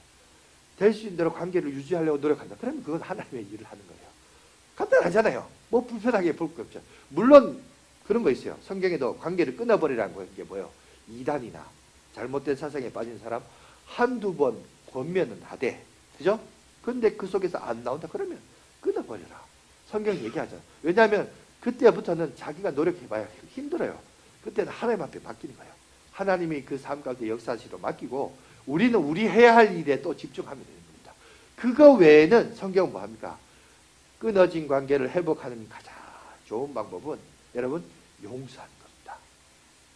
될 수 있는 대로 관계를 유지하려고 노력한다. 그러면 그건 하나님의 일을 하는 거예요. 간단하잖아요. 뭐 불편하게 볼 거 없죠. 물론 그런 거 있어요. 성경에도 관계를 끊어버리라는 게 뭐예요? 이단이나 잘못된 사상에 빠진 사람 한두 번 권면은 하되, 그죠? 근데 그 속에서 안 나온다 그러면 끊어버려라. 성경 얘기하잖아요. 왜냐하면 그때부터는 자기가 노력해봐야 힘들어요. 그때는 하나님 앞에 맡기는 거예요. 하나님이 그 삶 가운데 역사하시러 맡기고 우리는 우리 해야 할 일에 또 집중하면 되는 겁니다. 그거 외에는 성경은 뭐합니까? 끊어진 관계를 회복하는 가장 좋은 방법은 여러분 용서하는 겁니다.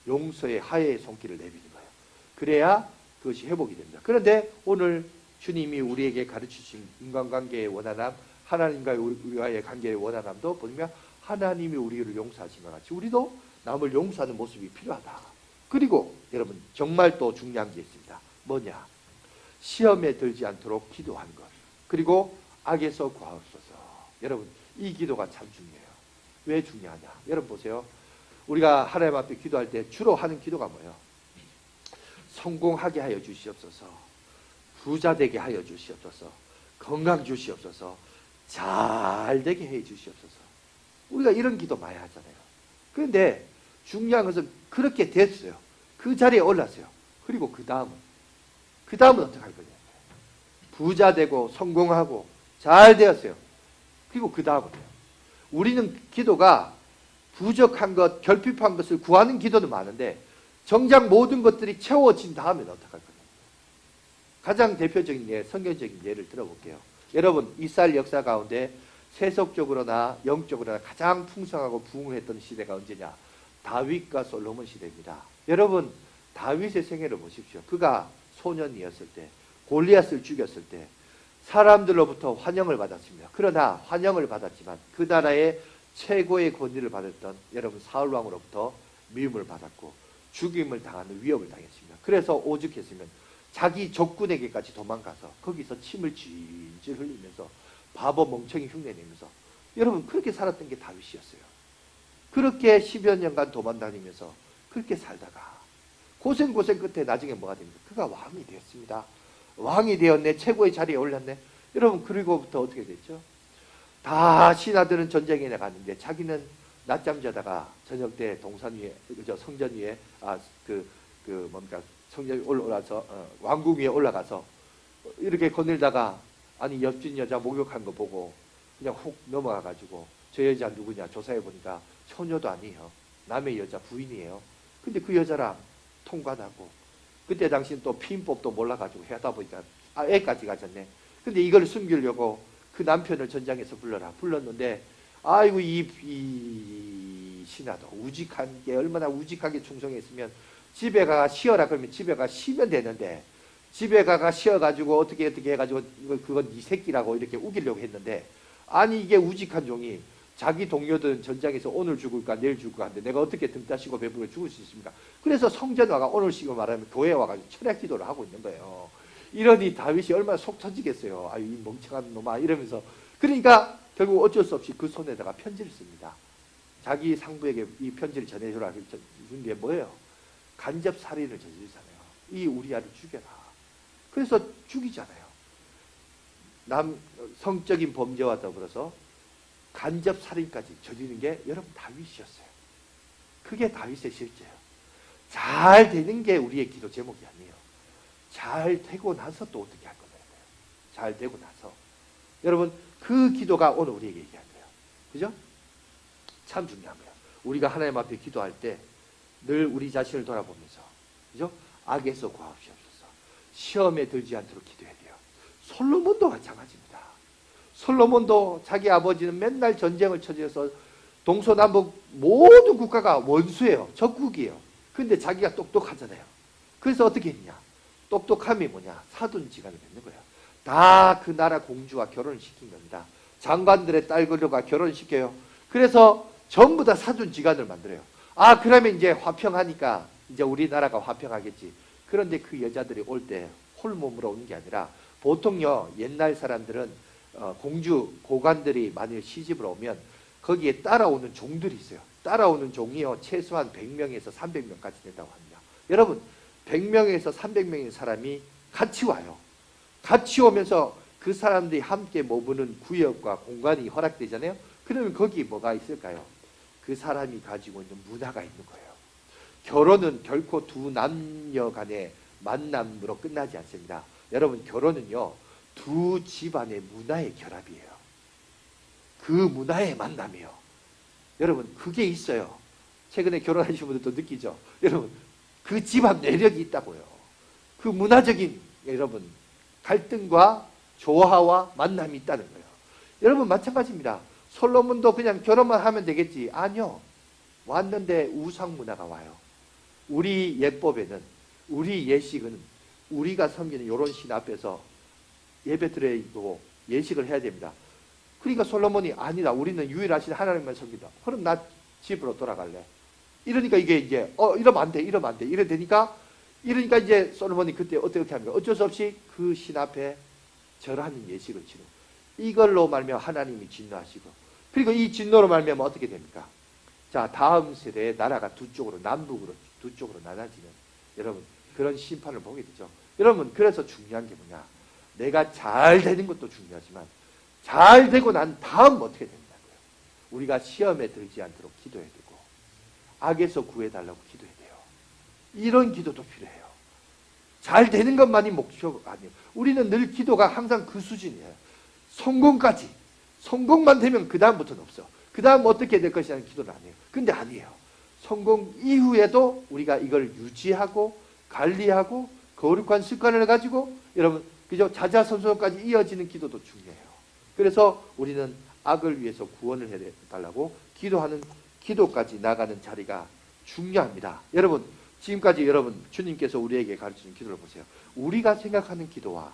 용서의 하의 손길을 내미는 거예요. 그래야 그것이 회복이 됩니다. 그런데 오늘 주님이 우리에게 가르치신 인간관계의 원활함, 하나님과 우리와의 관계의 원활함도 보면 하나님이 우리를 용서하신 것 같이 우리도 남을 용서하는 모습이 필요하다. 그리고 여러분 정말 또 중요한 게 있습니다. 뭐냐? 시험에 들지 않도록 기도하는 것. 그리고 악에서 구하옵소서. 여러분 이 기도가 참 중요해요. 왜 중요하냐? 여러분 보세요. 우리가 하나님 앞에 기도할 때 주로 하는 기도가 뭐예요? 성공하게 하여 주시옵소서. 부자 되게 하여 주시옵소서. 건강 주시옵소서. 잘 되게 해 주시옵소서. 우리가 이런 기도 많이 하잖아요. 그런데 중요한 것은 그렇게 됐어요. 그 자리에 올랐어요. 그리고 그 다음은 어떻게 할 거냐? 부자 되고 성공하고 잘 되었어요. 그리고 그 다음은요. 우리는 기도가 부족한 것, 결핍한 것을 구하는 기도는 많은데 정작 모든 것들이 채워진 다음에 어떡할 거냐? 가장 대표적인 예, 성경적인 예를 들어볼게요. 여러분 이스라엘 역사 가운데 세속적으로나 영적으로나 가장 풍성하고 부흥했던 시대가 언제냐? 다윗과 솔로몬 시대입니다. 여러분 다윗의 생애를 보십시오. 그가 소년이었을 때 골리앗을 죽였을 때 사람들로부터 환영을 받았습니다. 그러나 환영을 받았지만 그 나라의 최고의 권위를 받았던 여러분 사울 왕으로부터 미움을 받았고 죽임을 당하는 위협을 당했습니다. 그래서 오죽했으면 자기 적군에게까지 도망가서 거기서 침을 질질 흘리면서 바보 멍청이 흉내내면서 여러분 그렇게 살았던 게 다윗이었어요. 그렇게 10여 년간 도망다니면서 그렇게 살다가 고생 끝에 나중에 뭐가 됩니까? 그가 왕이 되었습니다. 왕이 되었네. 최고의 자리에 올랐네. 여러분 그리고부터 어떻게 됐죠? 다 신하들은 전쟁에 나갔는데 자기는 낮잠 자다가 저녁 때 동산 위에 성전 위에 성전 올라가서 왕궁 위에 올라가서 이렇게 거닐다가 아니 옆집 여자 목욕한 거 보고 그냥 훅 넘어가 가지고 저 여자 누구냐 조사해 보니까 처녀도 아니에요. 남의 여자 부인이에요. 근데 그 여자랑 통관하고 그때 당시는 또 피임법도 몰라가지고 하다 보니까 애까지 가졌네. 근데 이걸 숨기려고 그 남편을 전장에서 불러라. 불렀는데 아이고 이 신하도 우직한 게 얼마나 우직하게 충성했으면 집에 가 쉬어라 그러면 집에 가 쉬면 되는데 집에 가 쉬어가지고 어떻게 해가지고 그건 네 새끼라고 이렇게 우기려고 했는데 아니 이게 우직한 종이 자기 동료들은 전장에서 오늘 죽을까 내일 죽을까 하는데 내가 어떻게 등 따시고 배부르게 죽을 수 있습니까? 그래서 성전 와가 오늘식으로 말하면 교회에 와가지고 철학 기도를 하고 있는 거예요. 이러니 다윗이 얼마나 속 터지겠어요. 아유 이 멍청한 놈아 이러면서. 그러니까 결국 어쩔 수 없이 그 손에다가 편지를 씁니다. 자기 상부에게 이 편지를 전해주라. 준 게 뭐예요? 간접 살인을 저지르잖아요. 이 우리아를 죽여라. 그래서 죽이잖아요. 성적인 범죄와 더불어서 간접 살인까지 저지르는 게 여러분 다윗이었어요. 그게 다윗의 실제예요. 잘 되는 게 우리의 기도 제목이 아니에요. 잘 되고 나서 또 어떻게 할 거예요. 잘 되고 나서. 여러분 그 기도가 오늘 우리에게 얘기한 거예요. 그죠? 참 중요한 거예요. 우리가 하나님 앞에 기도할 때 늘 우리 자신을 돌아보면서 그죠? 악에서 구하옵소서. 시험에 들지 않도록 기도해야 돼요. 솔로몬도 마찬가지입니다. 솔로몬도 자기 아버지는 맨날 전쟁을 처지해서 동서남북 모든 국가가 원수예요. 적국이에요. 근데 자기가 똑똑하잖아요. 그래서 어떻게 했냐? 똑똑함이 뭐냐? 사돈지간을 맺는 거예요. 다 그 나라 공주와 결혼을 시킨 겁니다. 장관들의 딸들과 결혼시켜요. 그래서 전부 다 사돈지간을 만들어요. 아 그러면 이제 화평하니까 이제 우리나라가 화평하겠지. 그런데 그 여자들이 올 때 홀몸으로 오는 게 아니라 보통요 옛날 사람들은 공주 고관들이 만일 시집을 오면 거기에 따라오는 종들이 있어요. 따라오는 종이요 최소한 100명에서 300명까지 된다고 합니다. 여러분 100명에서 300명의 사람이 같이 와요. 같이 오면서 그 사람들이 함께 머무는 구역과 공간이 허락되잖아요. 그러면 거기 뭐가 있을까요? 그 사람이 가지고 있는 문화가 있는 거예요. 결혼은 결코 두 남녀 간의 만남으로 끝나지 않습니다. 여러분 결혼은요 두 집안의 문화의 결합이에요. 그 문화의 만남이에요. 여러분 그게 있어요. 최근에 결혼하신 분들도 느끼죠. 여러분 그 집안 매력이 있다고요. 그 문화적인 여러분 갈등과 조화와 만남이 있다는 거예요. 여러분 마찬가지입니다. 솔로몬도 그냥 결혼만 하면 되겠지. 아니요. 왔는데 우상 문화가 와요. 우리 예법에는 우리 예식은 우리가 섬기는 이런 신 앞에서 예배 드리고 예식을 해야 됩니다. 그러니까 솔로몬이 아니다. 우리는 유일하신 하나님만 섬긴다. 그럼 나 집으로 돌아갈래. 이러니까 이게 이제 이러면 안 돼. 이러면 안 돼. 이래 되니까 이러니까 이제 솔로몬이 그때 어떻게 합니까? 어쩔 수 없이 그 신 앞에 절하는 예식을 치르고 이걸로 말미암아 하나님이 진노하시고 그리고 이 진노로 말미암아 어떻게 됩니까? 자 다음 세대에 나라가 두 쪽으로 남북으로 두 쪽으로 나눠지는 여러분 그런 심판을 보게 되죠. 여러분 그래서 중요한 게 뭐냐? 내가 잘 되는 것도 중요하지만 잘 되고 난 다음 어떻게 된다고요? 우리가 시험에 들지 않도록 기도해야 되고 악에서 구해달라고 기도해야 돼요. 이런 기도도 필요해요. 잘 되는 것만이 목표가 아니에요. 우리는 늘 기도가 항상 그 수준이에요. 성공까지. 성공만 되면 그 다음부터는 없어. 그 다음 어떻게 될 것이라는 기도는 안 해요. 근데 아니에요. 성공 이후에도 우리가 이걸 유지하고 관리하고 거룩한 습관을 가지고 여러분 그죠? 자자손손까지 이어지는 기도도 중요해요. 그래서 우리는 악을 위해서 구원을 해달라고 기도하는 기도까지 나가는 자리가 중요합니다. 여러분 지금까지 여러분 주님께서 우리에게 가르치는 기도를 보세요. 우리가 생각하는 기도와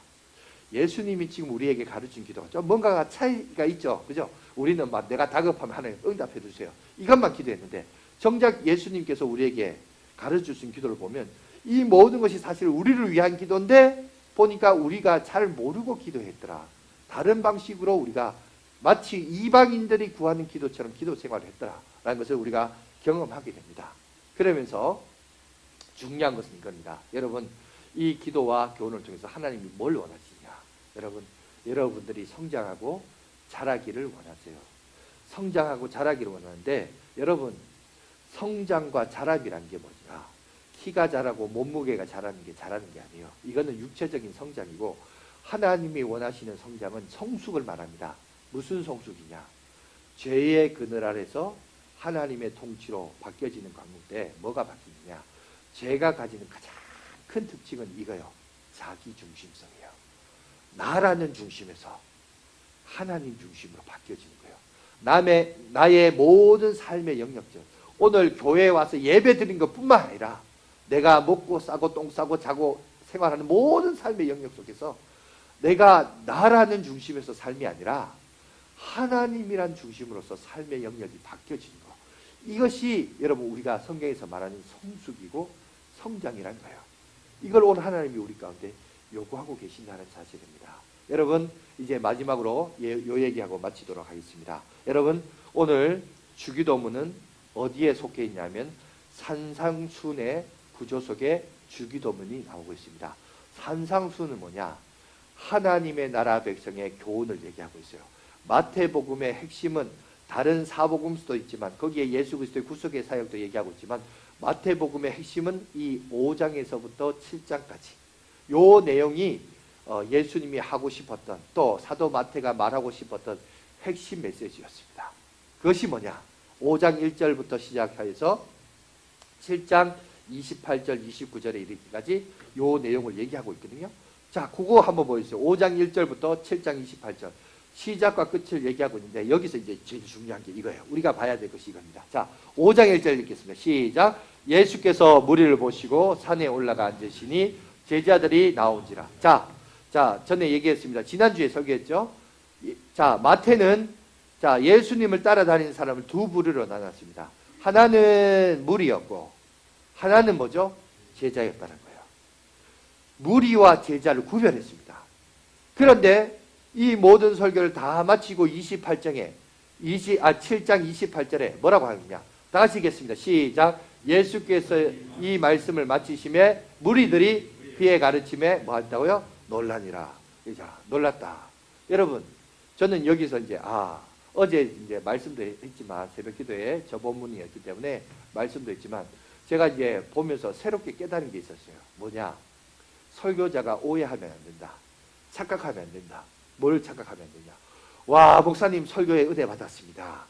예수님이 지금 우리에게 가르친 기도가 좀 뭔가가 차이가 있죠. 그죠? 우리는 막 내가 다급하면 하나님 응답해 주세요. 이것만 기도했는데 정작 예수님께서 우리에게 가르쳐 주신 기도를 보면 이 모든 것이 사실 우리를 위한 기도인데 보니까 우리가 잘 모르고 기도했더라. 다른 방식으로 우리가 마치 이방인들이 구하는 기도처럼 기도 생활을 했더라라는 것을 우리가 경험하게 됩니다. 그러면서 중요한 것은 이겁니다. 여러분 이 기도와 교훈을 통해서 하나님이 뭘 원하시냐? 여러분들이 성장하고 자라기를 원하세요. 성장하고 자라기를 원하는데 여러분 성장과 자람이란 게 뭐냐? 키가 자라고 몸무게가 자라는 게 아니에요. 이거는 육체적인 성장이고 하나님이 원하시는 성장은 성숙을 말합니다. 무슨 성숙이냐? 죄의 그늘 아래서 하나님의 통치로 바뀌어지는 광국 때 뭐가 바뀌느냐? 죄가 가지는 가장 큰 특징은 이거예요. 자기 중심성이에요. 나라는 중심에서 하나님 중심으로 바뀌어지는 거예요. 나의 모든 삶의 영역들, 오늘 교회에 와서 예배 드린 것뿐만 아니라 내가 먹고 싸고 똥 싸고 자고 생활하는 모든 삶의 영역 속에서 내가 나라는 중심에서 삶이 아니라 하나님이란 중심으로서 삶의 영역이 바뀌어지는 거. 이것이 여러분 우리가 성경에서 말하는 성숙이고 성장이라는 거예요. 이걸 오늘 하나님이 우리 가운데 요구하고 계신다는 사실입니다. 여러분 이제 마지막으로 요 얘기하고 마치도록 하겠습니다. 여러분 오늘 주기도문은 어디에 속해 있냐면 산상순의 구조 속에 주기도문이 나오고 있습니다. 산상순은 뭐냐? 하나님의 나라 백성의 교훈을 얘기하고 있어요. 마태복음의 핵심은 다른 사복음서도 있지만 거기에 예수 그리스도의 구속의 사역도 얘기하고 있지만 마태복음의 핵심은 이 5장에서부터 7장까지 요 내용이 예수님이 하고 싶었던 또 사도 마태가 말하고 싶었던 핵심 메시지였습니다. 그것이 뭐냐? 5장 1절부터 시작해서 7장 28절 29절에 이르기까지 요 내용을 얘기하고 있거든요. 자, 그거 한번 보여주세요. 5장 1절부터 7장 28절 시작과 끝을 얘기하고 있는데 여기서 이제 제일 중요한 게 이거예요. 우리가 봐야 될 것이 이겁니다. 자, 5장 1절 읽겠습니다. 시작. 예수께서 무리를 보시고 산에 올라가 앉으시니 제자들이 나온지라. 자, 전에 얘기했습니다. 지난주에 설교했죠. 자, 마태는 자, 예수님을 따라다니는 사람을 두 부류로 나눴습니다. 하나는 무리였고 하나는 뭐죠? 제자였다는 거예요. 무리와 제자를 구별했습니다. 그런데 이 모든 설교를 다 마치고 7장 28절에 뭐라고 하느냐? 다 같이 읽겠습니다. 시작. 예수께서 이 말씀을 마치심에 무리들이 그의 가르침에 뭐 한다고요? 놀라니라. 자, 놀랐다. 여러분, 저는 여기서 이제 어제 이제 말씀도 했지만 새벽 기도에 저 본문이었기 때문에 말씀도 했지만 제가 이제 보면서 새롭게 깨달은 게 있었어요. 뭐냐? 설교자가 오해하면 안 된다. 착각하면 안 된다. 뭘 착각하면 안 되냐? 와, 목사님 설교에 은혜 받았습니다.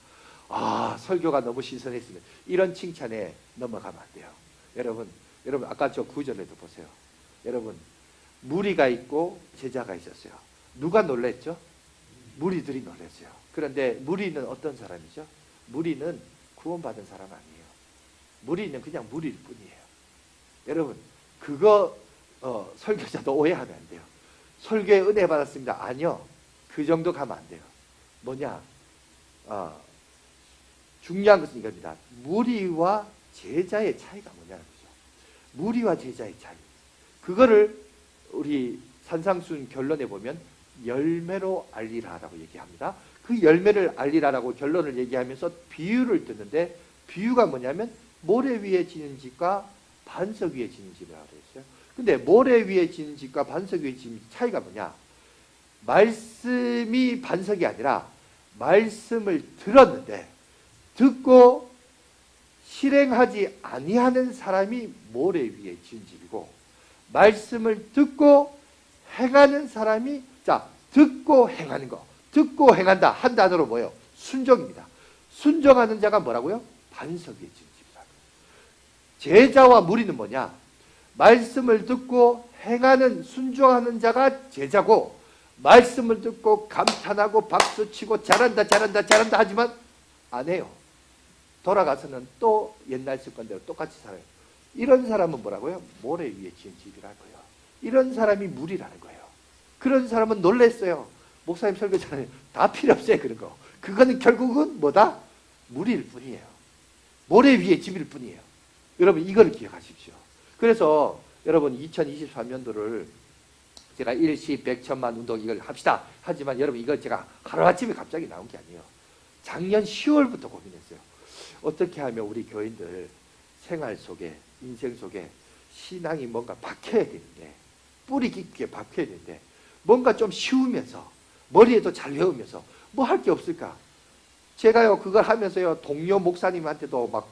설교가 너무 신선했습니다. 이런 칭찬에 넘어가면 안 돼요. 여러분 아까 저 구절에도 보세요. 여러분, 무리가 있고 제자가 있었어요. 누가 놀랬죠? 무리들이 놀랐어요. 그런데 무리는 어떤 사람이죠? 무리는 구원받은 사람 아니에요. 무리는 그냥 무리일 뿐이에요. 여러분, 그거 설교자도 오해하면 안 돼요. 설교에 은혜 받았습니다. 아니요. 그 정도 가면 안 돼요. 뭐냐? 중요한 것은 이겁니다. 무리와 제자의 차이가 뭐냐는 거죠. 무리와 제자의 차이. 그거를 우리 산상순 결론에 보면 열매로 알리라라고 얘기합니다. 그 열매를 알리라라고 결론을 얘기하면서 비유를 듣는데 비유가 뭐냐면 모래 위에 지는 집과 반석 위에 지는 집이라고 되어 있어요. 근데 모래 위에 지는 집과 반석 위에 지는 집 차이가 뭐냐? 말씀이 반석이 아니라 말씀을 들었는데 듣고 실행하지 아니하는 사람이 모래 위에 지은 집이고 말씀을 듣고 행하는 사람이 듣고 행하는 거. 듣고 행한다. 한 단어로 뭐예요? 순종입니다. 순종하는 자가 뭐라고요? 반석 위에 지은 집이라고. 제자와 무리는 뭐냐? 말씀을 듣고 행하는 순종하는 자가 제자고 말씀을 듣고 감탄하고 박수치고 잘한다 하지만 안 해요. 돌아가서는 또 옛날 습관대로 똑같이 살아요. 이런 사람은 뭐라고요? 모래 위에 지은 집이라고요. 이런 사람이 무리라는 거예요. 그런 사람은 놀랬어요. 목사님 설교잖아요. 다 필요 없어요. 그런 거. 그거는 결국은 뭐다? 무리일 뿐이에요. 모래 위에 집일 뿐이에요. 여러분 이걸 기억하십시오. 그래서 여러분 2023년도를 제가 일시 100천만 운동 이걸 합시다. 하지만 여러분 이거 제가 하루아침에 갑자기 나온 게 아니에요. 작년 10월부터 고민했어요. 어떻게 하면 우리 교인들 생활 속에 인생 속에 신앙이 뭔가 박혀야 되는데 뿌리 깊게 박혀야 되는데 뭔가 좀 쉬우면서 머리에도 잘 외우면서 뭐 할 게 없을까? 제가요 그걸 하면서요 동료 목사님한테도 막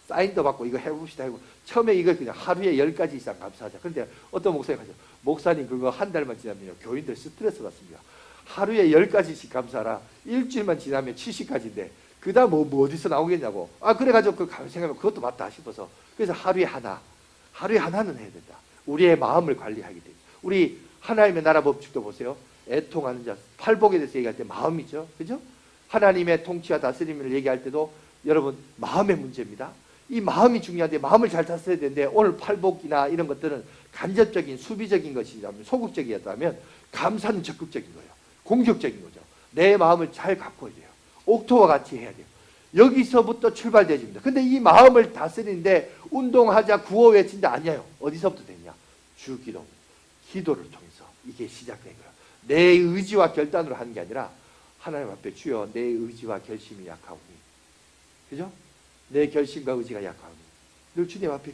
사인도 받고 이거 해봅시다 하고 처음에 이거 그냥 하루에 10가지 이상 감사하자. 그런데 어떤 목사님 하죠. 목사님 그거 한 달만 지나면요 교인들 스트레스 받습니다. 하루에 10가지씩 감사하라. 일주일만 지나면 70가지인데 그 다음 뭐 어디서 나오겠냐고. 그래가지고 그 생각하면 그것도 맞다 싶어서 그래서 하루에 하나는 해야 된다. 우리의 마음을 관리하게 됩니다. 우리 하나님의 나라 법칙도 보세요. 애통하는 자, 팔복에 대해서 얘기할 때 마음이죠. 그죠? 하나님의 통치와 다스림을 얘기할 때도 여러분 마음의 문제입니다. 이 마음이 중요한데 마음을 잘 다스려야 되는데 오늘 팔복이나 이런 것들은 간접적인 수비적인 것이라면 소극적이었다면 감사는 적극적인 거예요. 공격적인 거죠. 내 마음을 잘 가꿔야 돼요. 옥토와 같이 해야 돼요. 여기서부터 출발되집니다. 근데 이 마음을 다스리는데 운동하자 구호 외친다 아니에요. 어디서부터 되냐? 주기도 기도를 통해서 이게 시작된 거예요. 내 의지와 결단으로 하는 게 아니라 하나님 앞에 주여 내 의지와 결심이 약하오니, 그죠? 내 결심과 의지가 약하오니 늘 주님 앞에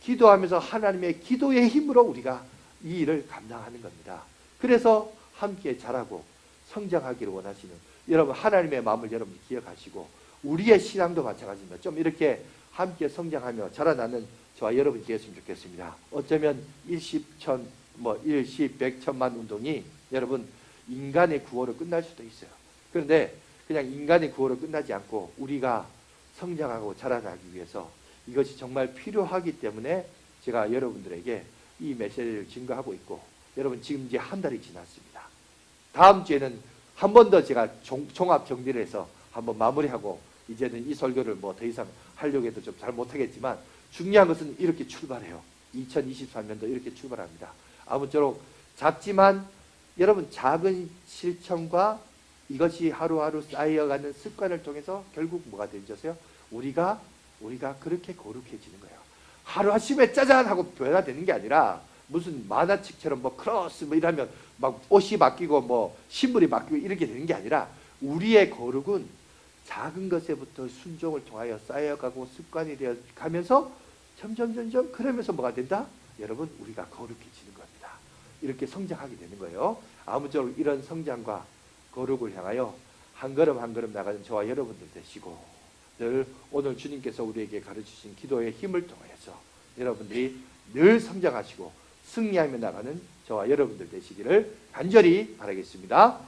기도하면서 하나님의 기도의 힘으로 우리가 이 일을 감당하는 겁니다. 그래서 함께 자라고 성장하기를 원하시는 여러분, 하나님의 마음을 여러분이 기억하시고 우리의 신앙도 마찬가지입니다. 좀 이렇게 함께 성장하며 자라나는 저와 여러분이 되었으면 좋겠습니다. 어쩌면 일십, 백, 천만 운동이 여러분 인간의 구호로 끝날 수도 있어요. 그런데 그냥 인간의 구호로 끝나지 않고 우리가 성장하고 자라나기 위해서 이것이 정말 필요하기 때문에 제가 여러분들에게 이 메시지를 증거하고 있고, 여러분 지금 이제 한 달이 지났습니다. 다음 주에는 한 번 더 제가 종합 정리를 해서 한번 마무리하고 이제는 이 설교를 뭐 더 이상 하려고 해도 좀 잘 못하겠지만 중요한 것은 이렇게 출발해요. 2023년도 이렇게 출발합니다. 아무쪼록 작지만 여러분 작은 실천과 이것이 하루하루 쌓여가는 습관을 통해서 결국 뭐가 되는지 아세요? 우리가 그렇게 거룩해지는 거예요. 하루 아침에 짜잔 하고 변화되는 게 아니라 무슨 만화책처럼 뭐 크로스 뭐 이러면 막 옷이 바뀌고 뭐 신분이 바뀌고 이렇게 되는 게 아니라 우리의 거룩은 작은 것에부터 순종을 통하여 쌓여가고 습관이 되어 가면서 점점 그러면서 뭐가 된다? 여러분 우리가 거룩해지는 겁니다. 이렇게 성장하게 되는 거예요. 아무쪼록 이런 성장과 거룩을 향하여 한 걸음 한 걸음 나가는 저와 여러분들 되시고, 늘 오늘 주님께서 우리에게 가르치신 기도의 힘을 통해서 여러분들이 늘 성장하시고 승리하며 나가는 저와 여러분들 되시기를 간절히 바라겠습니다.